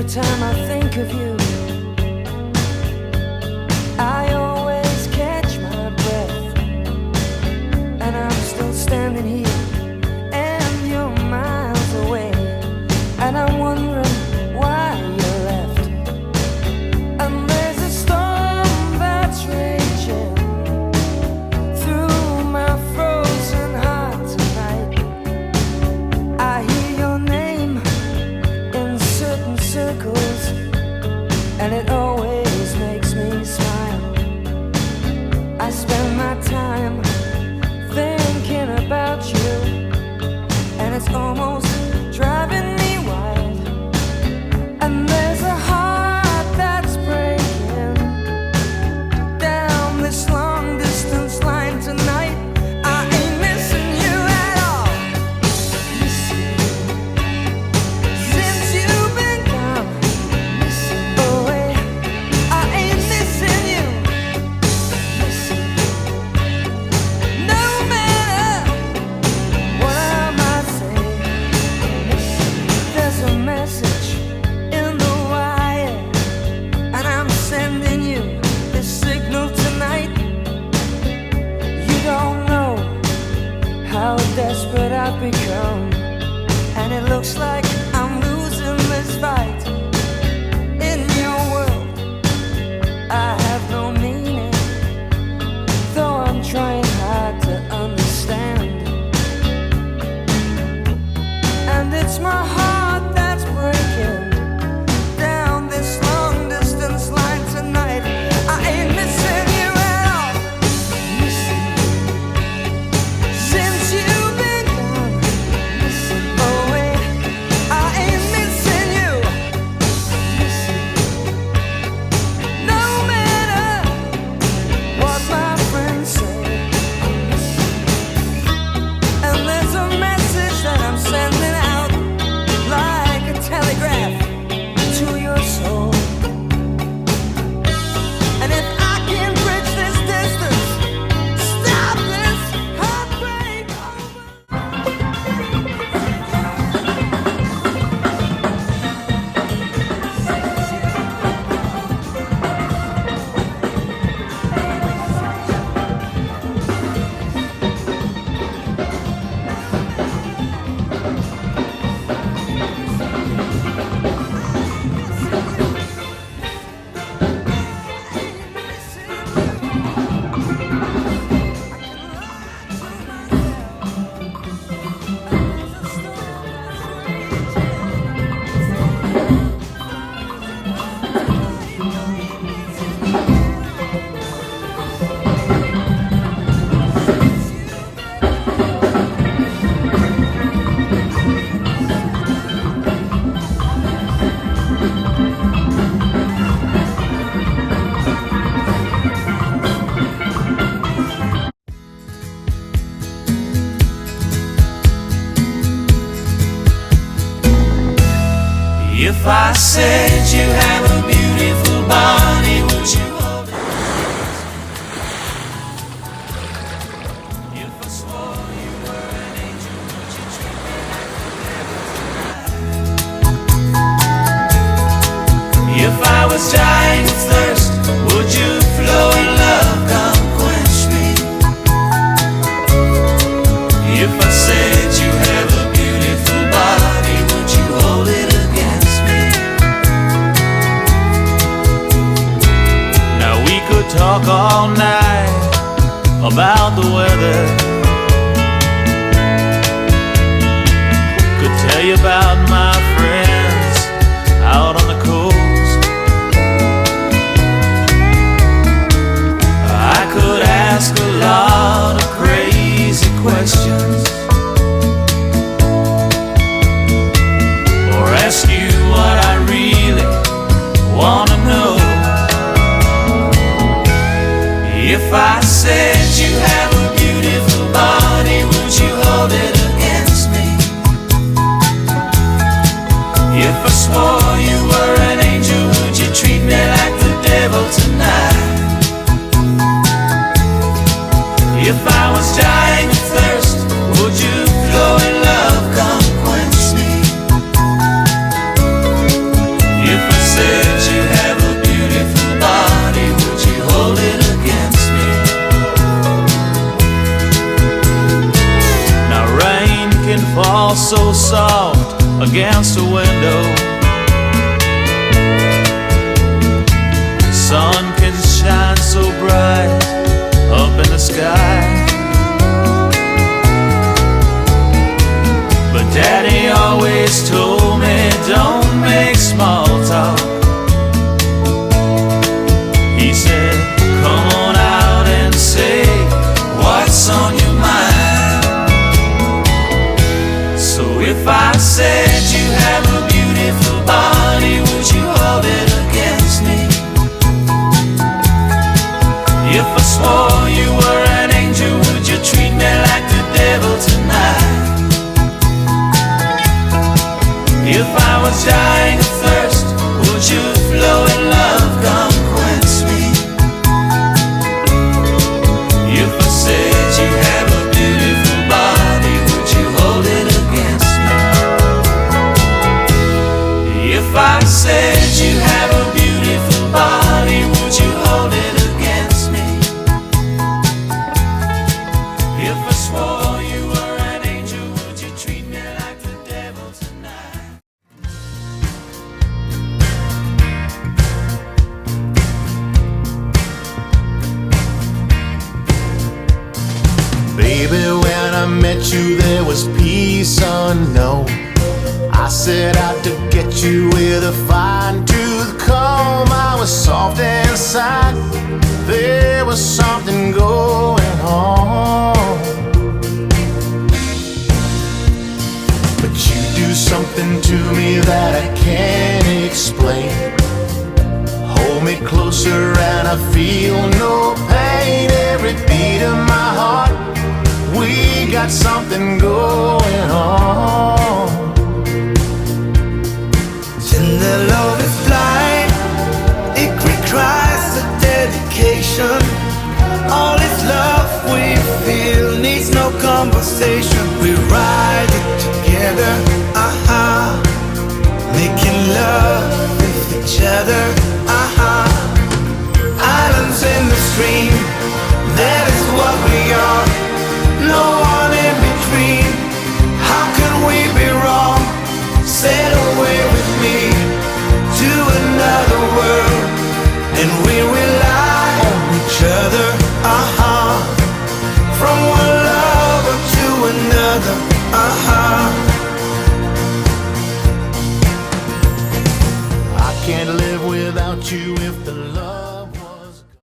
every time I think of you, I always catch my breath, and I'm still standing here, and you're miles away, and I'm wondering why you left. And there's a storm that's raging through my frozen heart tonight. I hear your name in certain circles, and it always makes me smile. I spend my time thinking about you, and it's almost driving me wild. And there's a heart that's breaking down this long distance line tonight. I ain't missing you at all. Since you've been gone away, I ain't missing you. No matter what I might say, there's a message in the wire, and I'm sending you this signal tonight. You don't know how desperate I've become, and it looks like I'm losing this fight. In your world, I have no meaning, though I'm trying hard to understand. And it's my heart that's breaking down this long distance line tonight. I ain't missing you at all. Since you've been gone away, I ain't missing you. No matter what my friends say. And there's a message that I'm sending out like a telegraph to your soul. And if I can bridge this distance, stop this heartbreak If I said you have a beautiful body, would you hold it? If I swore you were an angel, would you treat me like the devil tonight? If I was dying of thirst, would you flow in love, come quench me? If I said you have a beautiful body, would you hold it against me? Now we could talk all night about the weather. Could tell you about my friends out on the coast. I could ask a lot of crazy questions, or ask you what I really wanna know. If I said you have a beautiful body, would you hold it against me? all so soft against a window. Sun can shine so bright up in the sky, but Daddy always told me don't make small talk. He said, come on out and say what's on your mind. So if I said you have a beautiful body, would you hold it against me? If I swore you were an angel, would you treat me like the devil tonight? If I was dying of thirst, would you flow in love, come quench me? If I said you have a beautiful body, would you hold it against me? If I said you have a beautiful body, would you hold it against me? If I swore you were an angel, would you treat me like the devil tonight? Baby, when I met you, there was peace unknown. I set out to get you with a fine-tooth comb. I was soft inside, there was something going on. But you do something to me that I can't explain. Hold me closer and I feel no pain. Every beat of my heart, we got something going on. Tender love is blind, it requires a dedication. All this love we feel needs no conversation. We ride it together, making love with each other, Islands in the stream, that is what we are. No one in between. How can we be wrong? Sail away with me to another world, and we rely on each other, from one lover to another, I can't live without you if the love